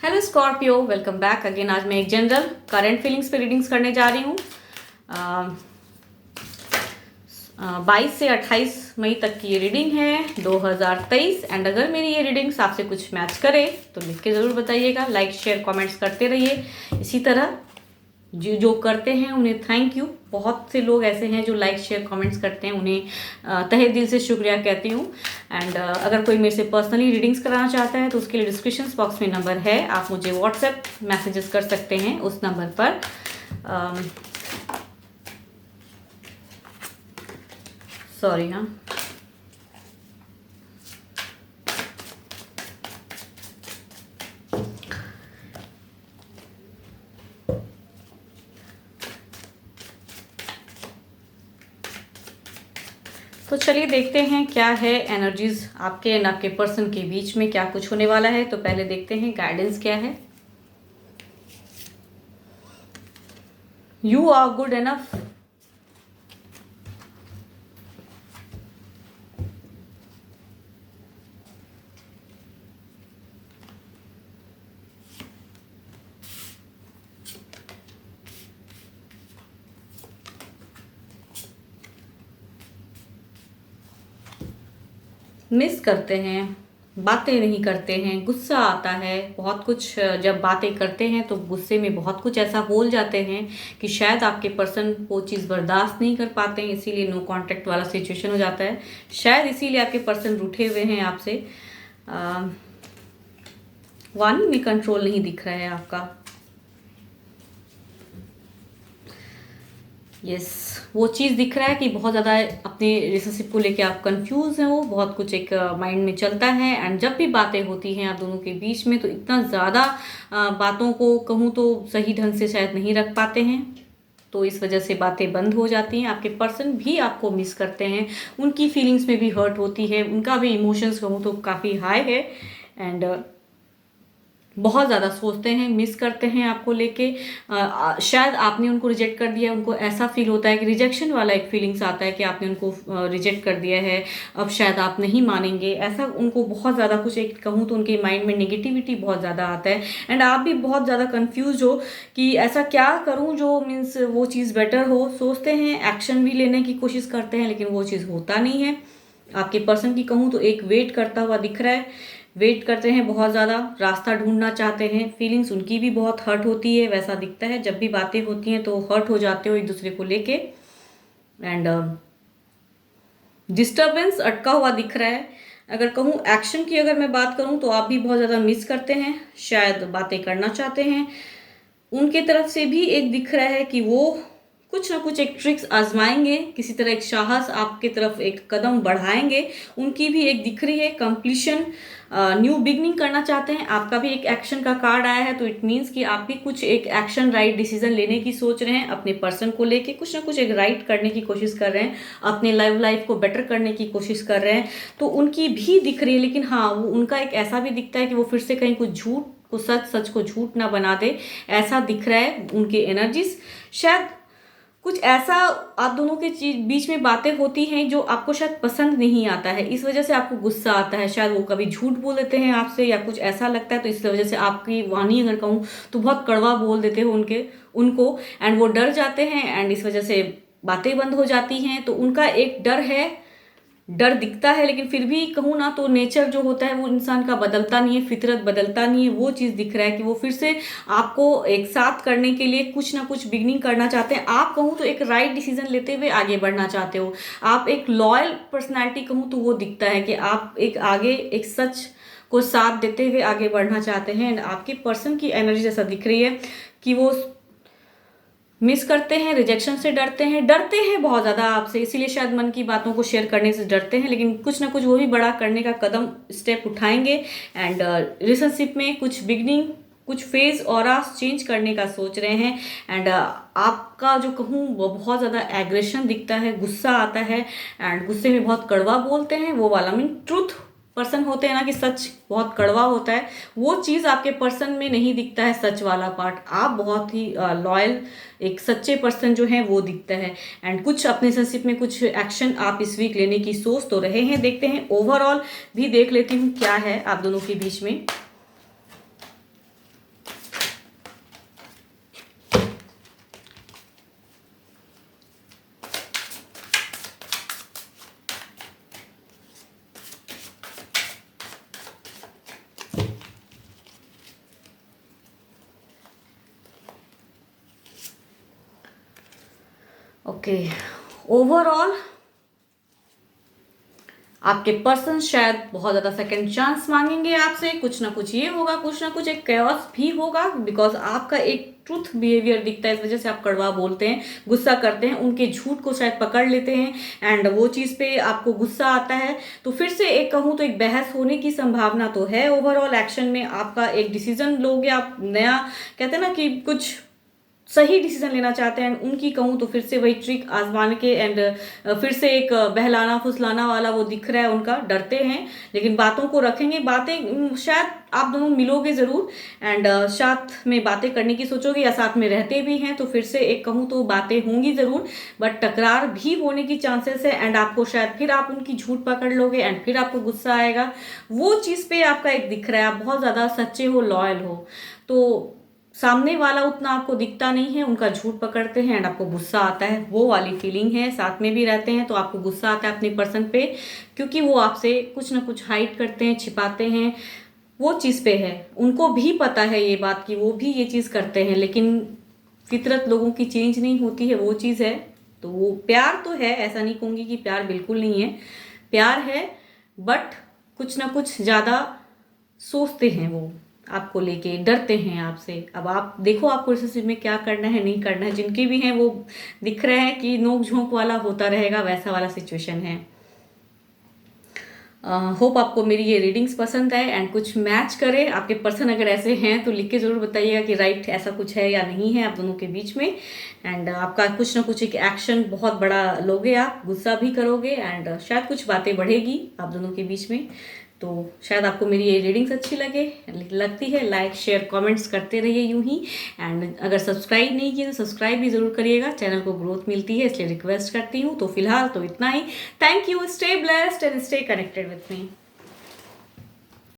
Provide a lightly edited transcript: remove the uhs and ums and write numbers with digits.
Hello Scorpio, welcome back again. आज मैं एक जनरल करंट फीलिंग्स पे रीडिंग्स करने जा रही हूँ 22 से 28 मई तक की ये रीडिंग है 2023। एंड अगर मेरी ये रीडिंग्स आपसे कुछ मैच करे तो लिख के ज़रूर बताइएगा। लाइक शेयर कमेंट्स करते रहिए इसी तरह। जो करते हैं उन्हें थैंक यू। बहुत से लोग ऐसे हैं जो लाइक शेयर कमेंट्स करते हैं, उन्हें तहे दिल से शुक्रिया कहती हूँ। एंड अगर कोई मेरे से पर्सनली रीडिंग्स कराना चाहता है तो उसके लिए डिस्क्रिप्शन बॉक्स में नंबर है, आप मुझे व्हाट्सएप मैसेजेस कर सकते हैं उस नंबर पर। सॉरी हाँ, तो चलिए देखते हैं क्या है एनर्जीज आपके एंड आपके पर्सन के बीच में, क्या कुछ होने वाला है। तो पहले देखते हैं गाइडेंस क्या है। You are good enough. Miss करते हैं, बातें नहीं करते हैं, गुस्सा आता है बहुत कुछ। जब बातें करते हैं तो गुस्से में बहुत कुछ ऐसा बोल जाते हैं कि शायद आपके पर्सन वो चीज़ बर्दाश्त नहीं कर पाते हैं, इसीलिए नो कांटेक्ट वाला सिचुएशन हो जाता है। शायद इसीलिए आपके पर्सन रूठे हुए हैं आपसे। वाणी में कंट्रोल नहीं दिख रहा है आपका। यस, वो चीज़ दिख रहा है कि बहुत ज़्यादा अपने रिलेशनशिप को लेके आप कंफ्यूज हैं। वो बहुत कुछ एक माइंड में चलता है। एंड जब भी बातें होती हैं आप दोनों के बीच में तो इतना ज़्यादा बातों को कहूँ तो सही ढंग से शायद नहीं रख पाते हैं, तो इस वजह से बातें बंद हो जाती हैं। आपके पर्सन भी आपको मिस करते हैं, उनकी फीलिंग्स में भी हर्ट होती है, उनका भी इमोशंस कहूँ तो काफ़ी हाई है। एंड बहुत ज़्यादा सोचते हैं, मिस करते हैं आपको लेके। शायद आपने उनको रिजेक्ट कर दिया, उनको ऐसा फील होता है कि रिजेक्शन वाला एक फीलिंग्स आता है कि आपने उनको रिजेक्ट कर दिया है, अब शायद आप नहीं मानेंगे, ऐसा उनको बहुत ज़्यादा कुछ एक कहूँ तो उनके माइंड में नेगेटिविटी बहुत ज़्यादा आता है। एंड आप भी बहुत ज़्यादा कन्फ्यूज हो कि ऐसा क्या करूँ जो मीन्स वो चीज़ बेटर हो। सोचते हैं, एक्शन भी लेने की कोशिश करते हैं, लेकिन वो चीज़ होता नहीं है। आपके पर्सन की कहूँ तो एक वेट करता हुआ दिख रहा है, वेट करते हैं बहुत ज़्यादा, रास्ता ढूंढना चाहते हैं। फीलिंग्स उनकी भी बहुत हर्ट होती है, वैसा दिखता है। जब भी बातें होती हैं तो हर्ट हो जाते हो एक दूसरे को लेके। एंड डिस्टर्बेंस अटका हुआ दिख रहा है। अगर कहूँ एक्शन की अगर मैं बात करूँ तो आप भी बहुत ज़्यादा मिस करते हैं, शायद बातें करना चाहते हैं। उनके तरफ से भी एक दिख रहा है कि वो कुछ ना कुछ एक ट्रिक्स आजमाएंगे, किसी तरह एक साहस आपके तरफ एक कदम बढ़ाएंगे। उनकी भी एक दिख रही है कंप्लीशन, न्यू बिगनिंग करना चाहते हैं। आपका भी एक एक्शन का कार्ड आया है, तो इट मीन्स कि आप भी कुछ एक एक्शन राइट डिसीजन लेने की सोच रहे हैं। अपने पर्सन को लेके कुछ ना कुछ एक राइट करने की कोशिश कर रहे हैं, अपने लाइफ को बेटर करने की कोशिश कर रहे हैं, तो उनकी भी दिख रही है। लेकिन हाँ, वो उनका एक ऐसा भी दिखता है कि वो फिर से कहीं कुछ झूठ को सच, सच को झूठ ना बना दे, ऐसा दिख रहा है उनके एनर्जीज। शायद कुछ ऐसा आप दोनों के बीच में बातें होती हैं जो आपको शायद पसंद नहीं आता है, इस वजह से आपको गुस्सा आता है। शायद वो कभी झूठ बोल देते हैं आपसे या कुछ ऐसा लगता है, तो इस वजह से आपकी वाणी अगर कहूँ तो बहुत कड़वा बोल देते हो उनको। एंड वो डर जाते हैं एंड इस वजह से बातें बंद हो जाती हैं। तो उनका एक डर है, डर दिखता है, लेकिन फिर भी कहूँ ना तो नेचर जो होता है वो इंसान का बदलता नहीं है, फितरत बदलता नहीं है। वो चीज़ दिख रहा है कि वो फिर से आपको एक साथ करने के लिए कुछ ना कुछ बिगनिंग करना चाहते हैं। आप कहूँ तो एक राइट डिसीजन लेते हुए आगे बढ़ना चाहते हो। आप एक लॉयल पर्सनैलिटी कहूँ तो वो दिखता है कि आप एक आगे एक सच को साथ देते हुए आगे बढ़ना चाहते हैं। एंड आपके पर्सन की एनर्जी जैसा दिख रही है कि वो मिस करते हैं, रिजेक्शन से डरते हैं बहुत ज़्यादा आपसे, इसीलिए शायद मन की बातों को शेयर करने से डरते हैं। लेकिन कुछ ना कुछ वो भी बड़ा करने का कदम स्टेप उठाएंगे। एंड रिलेशनशिप में कुछ बिगनिंग, कुछ फेज और चेंज करने का सोच रहे हैं। एंड आपका जो कहूँ वो बहुत ज़्यादा एग्रेशन दिखता है, गुस्सा आता है एंड गुस्से में बहुत कड़वा बोलते हैं। वो वाला मीन ट्रूथ पर्सन होते हैं ना कि सच बहुत कड़वा होता है, वो चीज़ आपके पर्सन में नहीं दिखता है, सच वाला पार्ट। आप बहुत ही लॉयल एक सच्चे पर्सन जो है वो दिखता है। एंड कुछ अपने रिलेशनशिप में कुछ एक्शन आप इस वीक लेने की सोच तो रहे हैं। देखते हैं ओवरऑल भी देख लेती हूँ क्या है आप दोनों के बीच में। ओके, ओवरऑल आपके पर्सन शायद बहुत ज़्यादा सेकंड चांस मांगेंगे आपसे, कुछ ना कुछ ये होगा, कुछ ना कुछ एक कैओस भी होगा, बिकॉज आपका एक ट्रूथ बिहेवियर दिखता है, इस वजह से आप कड़वा बोलते हैं, गुस्सा करते हैं, उनके झूठ को शायद पकड़ लेते हैं एंड वो चीज़ पे आपको गुस्सा आता है। तो फिर से एक कहूँ तो एक बहस होने की संभावना तो है। ओवरऑल एक्शन में आपका एक डिसीजन लोगे आप, नया कहते हैं ना कि कुछ सही डिसीजन लेना चाहते हैं। उनकी कहूँ तो फिर से वही ट्रिक आजमाने के एंड फिर से एक बहलाना फुसलाना वाला वो दिख रहा है उनका, डरते हैं लेकिन बातों को रखेंगे। बातें शायद आप दोनों मिलोगे ज़रूर एंड साथ में बातें करने की सोचोगे या साथ में रहते भी हैं तो फिर से एक कहूँ तो बातें होंगी ज़रूर, बट टकरार भी होने की चांसेस है एंड आपको शायद फिर आप उनकी झूठ पकड़ लोगे एंड फिर आपको गुस्सा आएगा। वो चीज़ पे आपका एक दिख रहा है, आप बहुत ज़्यादा सच्चे हो, लॉयल हो, तो सामने वाला उतना आपको दिखता नहीं है, उनका झूठ पकड़ते हैं एंड आपको गुस्सा आता है, वो वाली फीलिंग है। साथ में भी रहते हैं तो आपको गुस्सा आता है अपने पर्सन पे, क्योंकि वो आपसे कुछ ना कुछ हाइड करते हैं, छिपाते हैं, वो चीज़ पे है। उनको भी पता है ये बात कि वो भी ये चीज़ करते हैं, लेकिन फितरत लोगों की चेंज नहीं होती है, वो चीज़ है। तो वो प्यार तो है, ऐसा नहीं कहूँगी कि प्यार बिल्कुल नहीं है, प्यार है, बट कुछ ना कुछ ज़्यादा सोचते हैं, वो आपको लेके डरते हैं आपसे। अब आप देखो आपको रिलेशनशिप में क्या करना है, नहीं करना है। जिनके भी हैं वो दिख रहा है कि नोक झोंक वाला होता रहेगा, वैसा वाला सिचुएशन है। होप आपको मेरी ये रीडिंग्स पसंद आए एंड कुछ मैच करे। आपके पर्सन अगर ऐसे हैं तो लिख के ज़रूर बताइएगा कि राइट ऐसा कुछ है या नहीं है आप दोनों के बीच में। एंड आपका कुछ ना कुछ एक एक्शन बहुत बड़ा लोगे, आप गुस्सा भी करोगे एंड शायद कुछ बातें बढ़ेगी आप दोनों के बीच में। तो शायद आपको मेरी ये रीडिंग्स अच्छी लगती है। लाइक शेयर कमेंट्स करते रहिए यूं ही, एंड अगर सब्सक्राइब नहीं किए तो सब्सक्राइब भी ज़रूर करिएगा, चैनल को ग्रोथ मिलती है इसलिए रिक्वेस्ट करती हूँ। तो फिलहाल तो इतना ही। Thank you, stay blessed and stay connected with me.